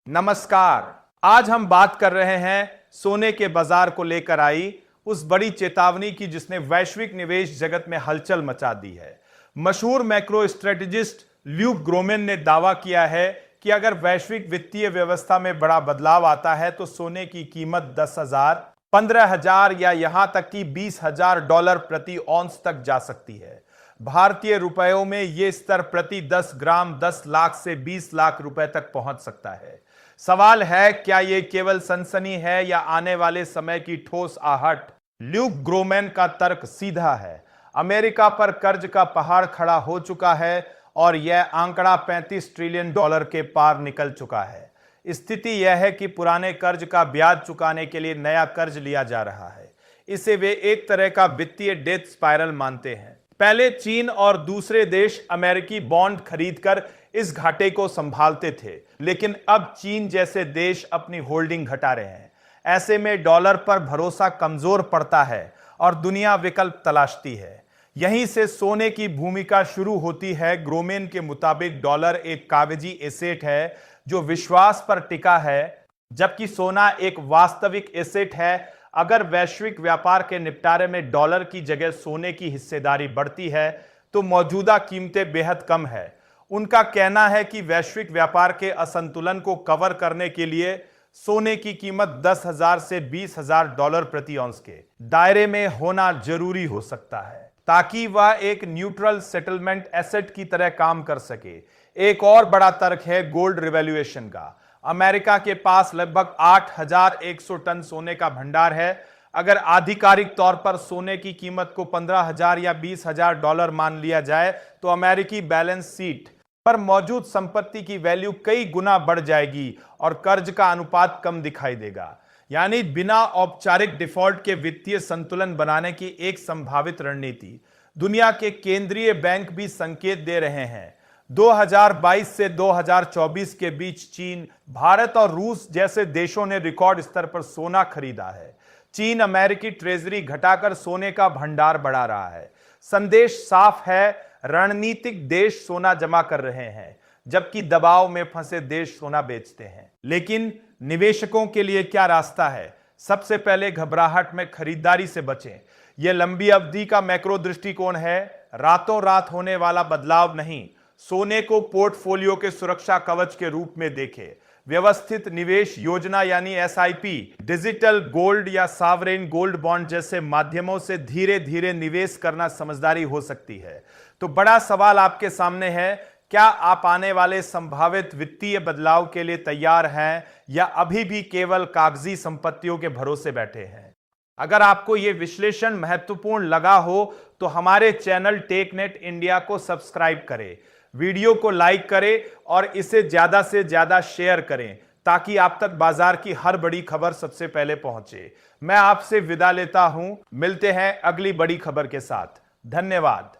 नमस्कार। आज हम बात कर रहे हैं सोने के बाजार को लेकर आई उस बड़ी चेतावनी की जिसने वैश्विक निवेश जगत में हलचल मचा दी है। मशहूर मैक्रो स्ट्रेटेजिस्ट ल्यूक ग्रोमेन ने दावा किया है कि अगर वैश्विक वित्तीय व्यवस्था में बड़ा बदलाव आता है तो सोने की कीमत 10,000, 15,000 या यहां तक कि $20,000 प्रति औंस तक जा सकती है। भारतीय रुपयों में यह स्तर प्रति 10 ग्राम 10 लाख से 20 लाख रुपए तक पहुंच सकता है। सवाल है, क्या यह केवल सनसनी है या आने वाले समय की ठोस आहट? ल्यूक ग्रोमेन का तर्क सीधा है। अमेरिका पर कर्ज का पहाड़ खड़ा हो चुका है और यह आंकड़ा $35 ट्रिलियन के पार निकल चुका है। स्थिति यह है कि पुराने कर्ज का ब्याज चुकाने के लिए नया कर्ज लिया जा रहा है। इसे वे एक तरह का वित्तीय डेथ स्पाइरल मानते हैं। पहले चीन और दूसरे देश अमेरिकी बॉन्ड खरीदकर इस घाटे को संभालते थे, लेकिन अब चीन जैसे देश अपनी होल्डिंग घटा रहे हैं। ऐसे में डॉलर पर भरोसा कमजोर पड़ता है और दुनिया विकल्प तलाशती है। यहीं से सोने की भूमिका शुरू होती है। ग्रोमेन के मुताबिक डॉलर एक कागजी एसेट है जो विश्वास पर टिका है, जबकि सोना एक वास्तविक एसेट है। अगर वैश्विक व्यापार के निपटारे में डॉलर की जगह सोने की हिस्सेदारी बढ़ती है तो मौजूदा कीमतें बेहद कम है। उनका कहना है कि वैश्विक व्यापार के असंतुलन को कवर करने के लिए सोने की कीमत 10,000 से $20,000 प्रति औंस के दायरे में होना जरूरी हो सकता है, ताकि वह एक न्यूट्रल सेटलमेंट एसेट की तरह काम कर सके। एक और बड़ा तर्क है गोल्ड रिवैल्यूएशन का। अमेरिका के पास लगभग 8,100 टन सोने का भंडार है। अगर आधिकारिक तौर पर सोने की कीमत को 15,000 या $20,000 मान लिया जाए तो अमेरिकी बैलेंस शीट पर मौजूद संपत्ति की वैल्यू कई गुना बढ़ जाएगी और कर्ज का अनुपात कम दिखाई देगा। यानी बिना औपचारिक डिफॉल्ट के वित्तीय संतुलन बनाने की एक संभावित रणनीति। दुनिया के केंद्रीय बैंक भी संकेत दे रहे हैं। 2022 से 2024 के बीच चीन, भारत और रूस जैसे देशों ने रिकॉर्ड स्तर पर सोना खरीदा है। चीन अमेरिकी ट्रेजरी घटाकर सोने का भंडार बढ़ा रहा है। संदेश साफ है, रणनीतिक देश सोना जमा कर रहे हैं जबकि दबाव में फंसे देश सोना बेचते हैं। लेकिन निवेशकों के लिए क्या रास्ता है? सबसे पहले घबराहट में खरीदारी से बचें। यह लंबी अवधि का मैक्रो दृष्टिकोण है, रातों रात होने वाला बदलाव नहीं। सोने को पोर्टफोलियो के सुरक्षा कवच के रूप में देखें। व्यवस्थित निवेश योजना यानी एसआईपी, डिजिटल गोल्ड या सॉवरेन गोल्ड बॉन्ड जैसे माध्यमों से धीरे धीरे निवेश करना समझदारी हो सकती है। तो बड़ा सवाल आपके सामने है, क्या आप आने वाले संभावित वित्तीय बदलाव के लिए तैयार हैं या अभी भी केवल कागजी संपत्तियों के भरोसे बैठे हैं? अगर आपको यह विश्लेषण महत्वपूर्ण लगा हो तो हमारे चैनल टेकनेट इंडिया को सब्सक्राइब करें, वीडियो को लाइक करें और इसे ज्यादा से ज्यादा शेयर करें ताकि आप तक बाजार की हर बड़ी खबर सबसे पहले पहुंचे। मैं आपसे विदा लेता हूं, मिलते हैं अगली बड़ी खबर के साथ। धन्यवाद।